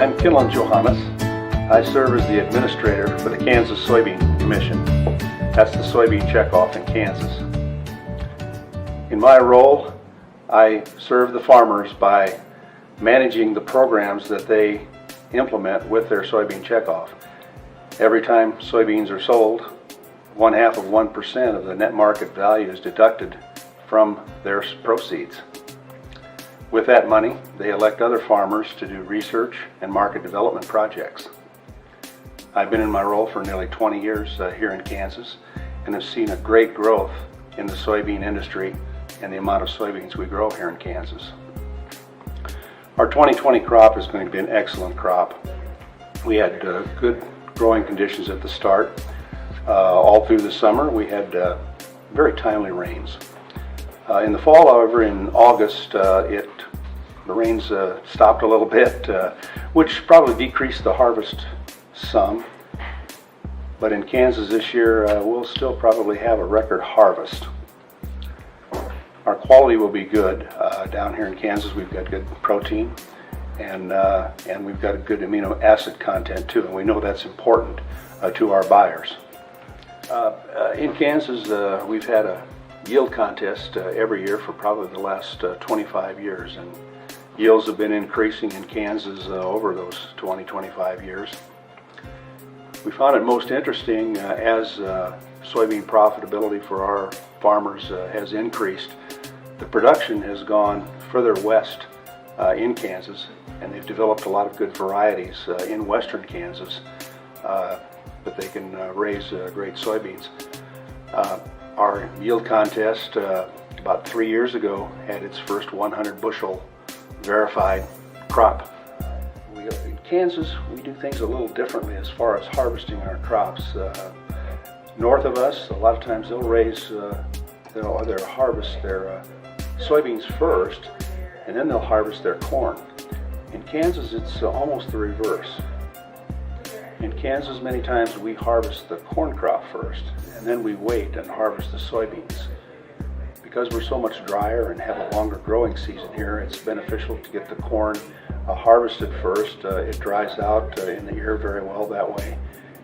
I'm Killen Johannes. I serve as the administrator for the Kansas Soybean Commission. That's the soybean checkoff in Kansas. In my role, I serve the farmers by managing the programs that they implement with their soybean checkoff. Every time soybeans are sold, 0.5% of the net market value is deducted from their proceeds. With that money, they elect other farmers to do research and market development projects. I've been in my role for nearly 20 years here in Kansas and have seen a great growth in the soybean industry and the amount of soybeans we grow here in Kansas. Our 2020 crop is going to be an excellent crop. We had good growing conditions at the start. All through the summer we had very timely rains. In the fall, however, in August, the rains stopped a little bit, which probably decreased the harvest some. But in Kansas this year, we'll still probably have a record harvest. Our quality will be good. Down here in Kansas, we've got good protein, and we've got a good amino acid content too, and we know that's important to our buyers. In Kansas, we've had a yield contest every year for probably the last 25 years, and yields have been increasing in Kansas over those 25 years. We found it most interesting as soybean profitability for our farmers has increased. The production has gone further west in Kansas, and they've developed a lot of good varieties in western Kansas that they can raise great soybeans. Our yield contest about 3 years ago had its first 100 bushel verified crop. In Kansas, we do things a little differently as far as harvesting our crops. North of us, a lot of times they'll raise, they'll harvest their soybeans first, and then they'll harvest their corn. In Kansas, it's almost the reverse. In Kansas, many times we harvest the corn crop first, and then we wait and harvest the soybeans. Because we're so much drier and have a longer growing season here, it's beneficial to get the corn harvested first. It dries out in the ear very well that way,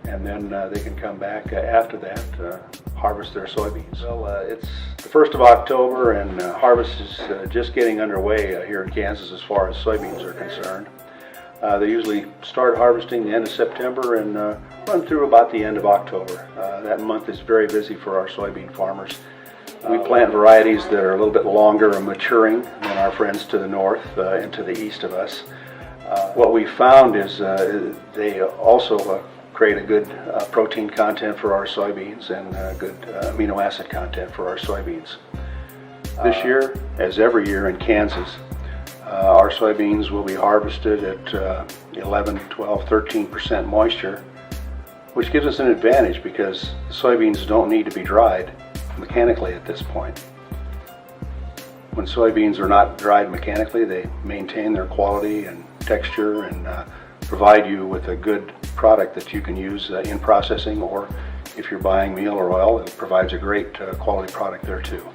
and then they can come back after that, harvest their soybeans. Well, it's the 1st of October, and harvest is just getting underway here in Kansas as far as soybeans are concerned. They usually start harvesting the end of September and run through about the end of October. That month is very busy for our soybean farmers. We plant varieties that are a little bit longer and maturing than our friends to the north and to the east of us. What we found is they also create a good protein content for our soybeans and good amino acid content for our soybeans. This year, as every year in Kansas, our soybeans will be harvested at 11, 12, 13% moisture, which gives us an advantage because the soybeans don't need to be dried mechanically at this point. When soybeans are not dried mechanically, they maintain their quality and texture and provide you with a good product that you can use in processing, or if you're buying meal or oil, it provides a great quality product there too.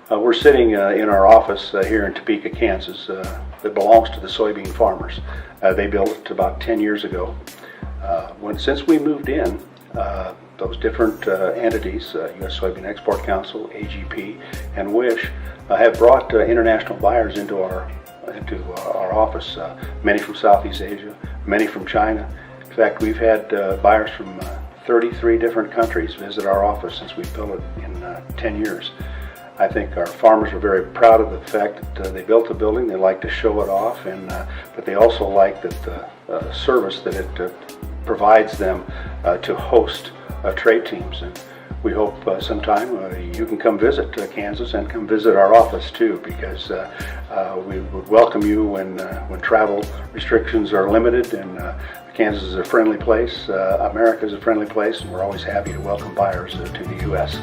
We're sitting in our office here in Topeka, Kansas, that belongs to the soybean farmers. They built it about 10 years ago. Since we moved in, those different entities, U.S. Soybean Export Council, AGP, and WISH, have brought international buyers into our office. Many from Southeast Asia, many from China. In fact, we've had buyers from 33 different countries visit our office since we built it in 10 years. I think our farmers are very proud of the fact that they built the building. They like to show it off, but they also like that the service that it provides them to host trade teams. And we hope sometime you can come visit Kansas and come visit our office too, because we would welcome you when travel restrictions are limited. And Kansas is a friendly place, America is a friendly place, and we're always happy to welcome buyers to the U.S.